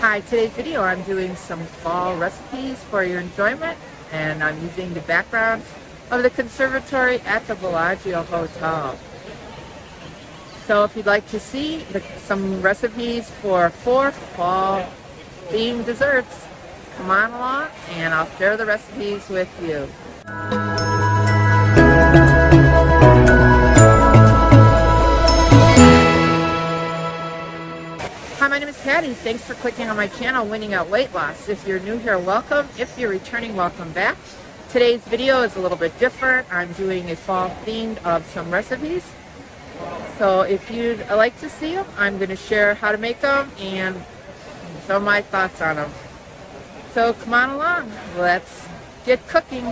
Hi, today's video I'm doing some fall recipes for your enjoyment, and I'm using the background of the conservatory at the Bellagio Hotel. So if you'd like to see some recipes for 4 fall themed desserts, come on along and I'll share the recipes with you. Hi, my name is Patty. Thanks for clicking on my channel, Winning at Weight Loss. If you're new here, welcome. If you're returning, welcome back. Today's video is a little bit different. I'm doing a fall themed of some recipes. So if you'd like to see them, I'm going to share how to make them and some of my thoughts on them. So come on along, let's get cooking.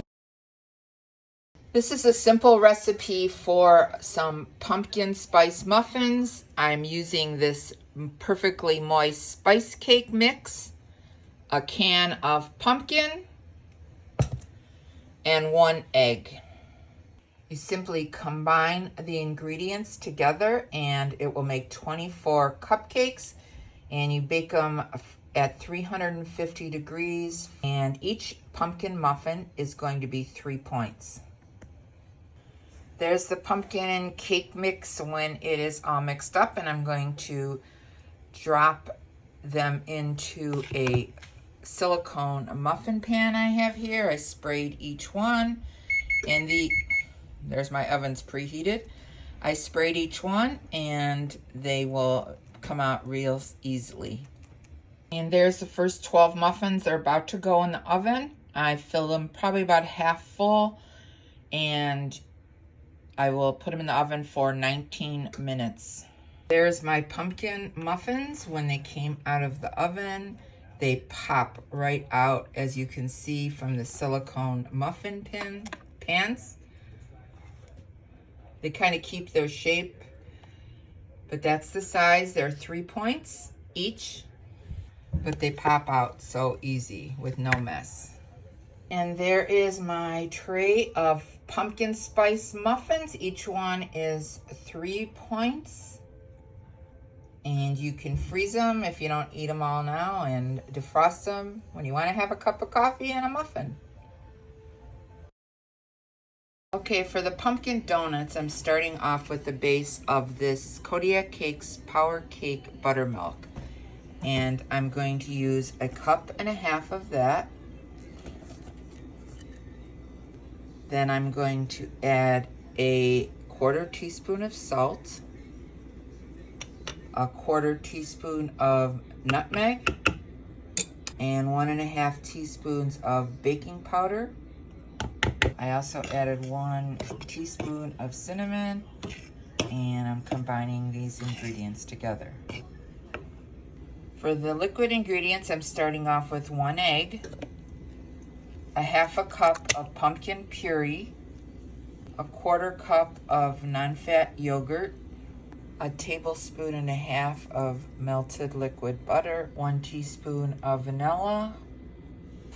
This is a simple recipe for some pumpkin spice muffins. I'm using this perfectly moist spice cake mix, a can of pumpkin, and 1 egg. You simply combine the ingredients together and it will make 24 cupcakes, and you bake them at 350 degrees, and each pumpkin muffin is going to be 3 points. There's the pumpkin and cake mix when it is all mixed up, and I'm going to drop them into a silicone muffin pan I have here. I sprayed each one, and there's my ovens preheated. I sprayed each one and they will come out real easily. And there's the first 12 muffins. They're about to go in the oven. I fill them probably about half full, and I will put them in the oven for 19 minutes. There's my pumpkin muffins. When they came out of the oven, they pop right out, as you can see from the silicone muffin pans. They kind of keep their shape, but that's the size. They're 3 points each, but they pop out so easy with no mess. And there is my tray of pumpkin spice muffins. Each one is 3 points. And you can freeze them if you don't eat them all now, and defrost them when you want to have a cup of coffee and a muffin. Okay, for the pumpkin donuts, I'm starting off with the base of this Kodiak Cakes Power Cake Buttermilk. And I'm going to use 1.5 cups of that. Then I'm going to add a 1/4 teaspoon of salt, a 1/4 teaspoon of nutmeg, and 1.5 teaspoons of baking powder. I also added 1 teaspoon of cinnamon, and I'm combining these ingredients together. For the liquid ingredients, I'm starting off with 1 egg, 1/2 cup of pumpkin puree, 1/4 cup of non-fat yogurt, 1.5 tablespoons of melted liquid butter, 1 teaspoon of vanilla,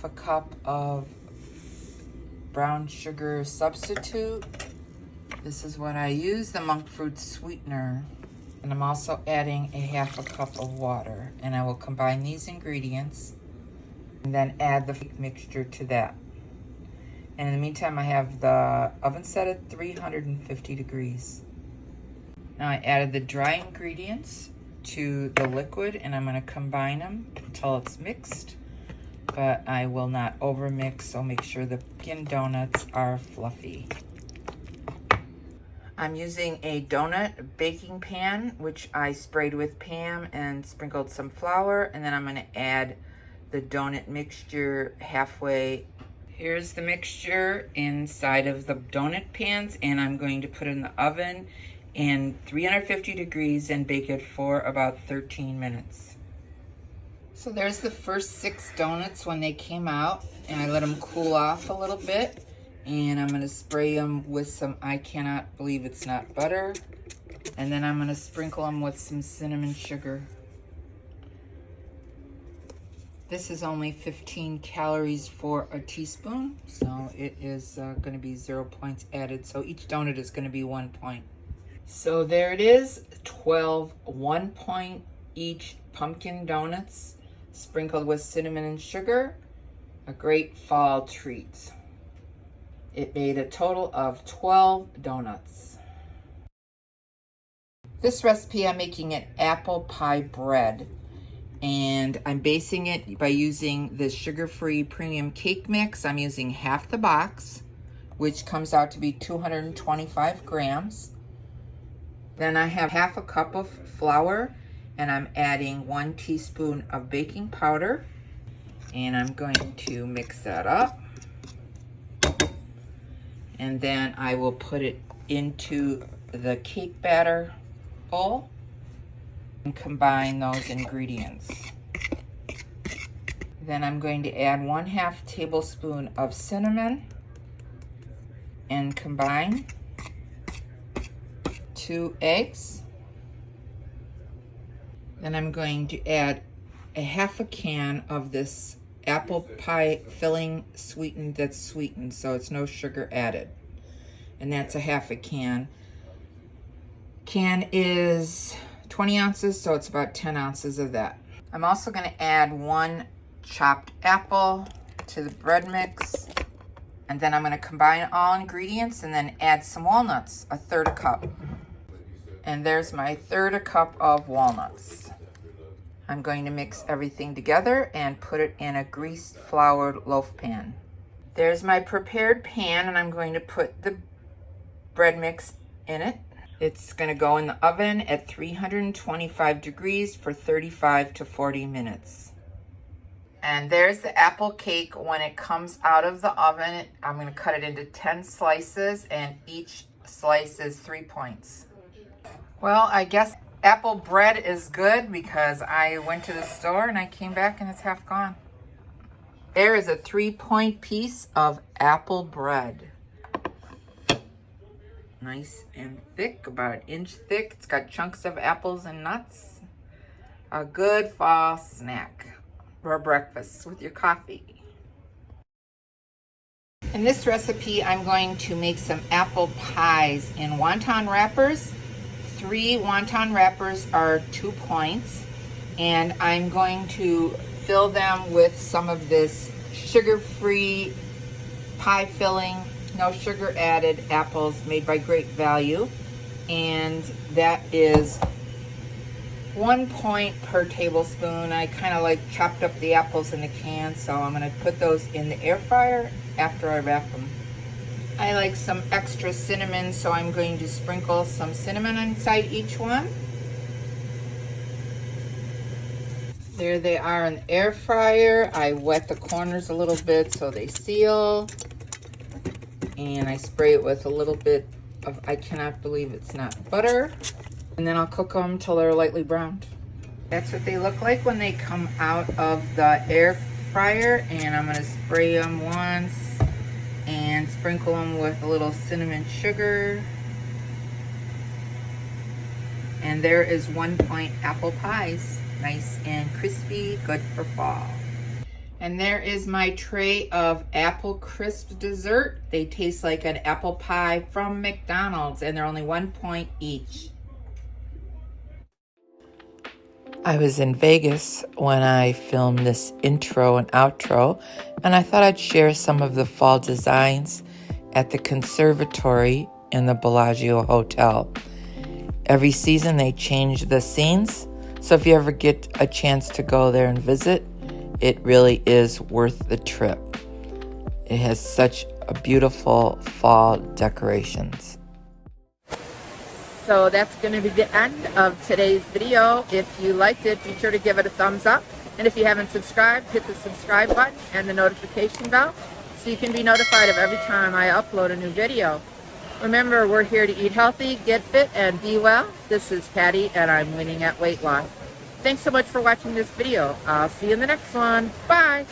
1 cup of brown sugar substitute. This is what I use, the monk fruit sweetener. And I'm also adding 1/2 cup of water. And I will combine these ingredients and then add the mixture to that. And in the meantime, I have the oven set at 350 degrees. Now I added the dry ingredients to the liquid, and I'm going to combine them until it's mixed. But I will not overmix, so make sure the pumpkin donuts are fluffy. I'm using a donut baking pan, which I sprayed with Pam and sprinkled some flour, and then I'm going to add the donut mixture halfway. Here's the mixture inside of the donut pans, and I'm going to put it in the oven in 350 degrees and bake it for about 13 minutes. So there's the first 6 donuts when they came out, and I let them cool off a little bit, and I'm going to spray them with some I cannot believe it's not butter, and then I'm going to sprinkle them with some cinnamon sugar. This is only 15 calories for a teaspoon, so it is going to be 0 points added, so each donut is going to be 1 point. So there it is, 12 1 point each pumpkin donuts. sprinkled with cinnamon and sugar. A great fall treat. It made a total of 12 donuts. This recipe, I'm making an apple pie bread, and I'm basing it by using the sugar-free premium cake mix. I'm using half the box, which comes out to be 225 grams. Then I have half a cup of flour, and I'm adding 1 teaspoon of baking powder, and I'm going to mix that up. And then I will put it into the cake batter bowl and combine those ingredients. Then I'm going to add 1/2 tablespoon of cinnamon and combine. 2 eggs. Then I'm going to add a half a can of this apple pie filling that's sweetened, so it's no sugar added. And that's a half a can. Can is 20 ounces, so it's about 10 ounces of that. I'm also going to add 1 chopped apple to the bread mix. And then I'm going to combine all ingredients and then add some walnuts, 1/3 cup. And there's my 1/3 cup of walnuts. I'm going to mix everything together and put it in a greased floured loaf pan. There's my prepared pan, and I'm going to put the bread mix in it. It's going to go in the oven at 325 degrees for 35 to 40 minutes. And there's the apple cake when it comes out of the oven. I'm going to cut it into 10 slices, and each slice is 3 points. Well, I guess apple bread is good because I went to the store and I came back and it's half gone. There is a 3-point piece of apple bread. Nice and thick, about 1 inch thick. It's got chunks of apples and nuts. A good fall snack for breakfast with your coffee. In this recipe, I'm going to make some apple pies in wonton wrappers. 3 wonton wrappers are 2 points, and I'm going to fill them with some of this sugar-free pie filling, no sugar added apples made by Great Value, and that is 1 point per tablespoon. I kind of like chopped up the apples in the can, so I'm going to put those in the air fryer after I wrap them. I like some extra cinnamon, so I'm going to sprinkle some cinnamon inside each one. There they are in the air fryer. I wet the corners a little bit so they seal. And I spray it with a little bit of, I cannot believe it's not butter. And then I'll cook them till they're lightly browned. That's what they look like when they come out of the air fryer. And I'm going to spray them once and sprinkle them with a little cinnamon sugar. And there is 1 point apple pies. Nice and crispy, good for fall. And there is my tray of apple crisp dessert. They taste like an apple pie from McDonald's, and they're only 1 point each. I was in Vegas when I filmed this intro and outro, and I thought I'd share some of the fall designs at the conservatory in the Bellagio Hotel. Every season they change the scenes, so if you ever get a chance to go there and visit, it really is worth the trip. It has such a beautiful fall decorations. So that's going to be the end of today's video. If you liked it, be sure to give it a thumbs up. And if you haven't subscribed, hit the subscribe button and the notification bell so you can be notified of every time I upload a new video. Remember, we're here to eat healthy, get fit, and be well. This is Patty, and I'm winning at weight loss. Thanks so much for watching this video. I'll see you in the next one. Bye.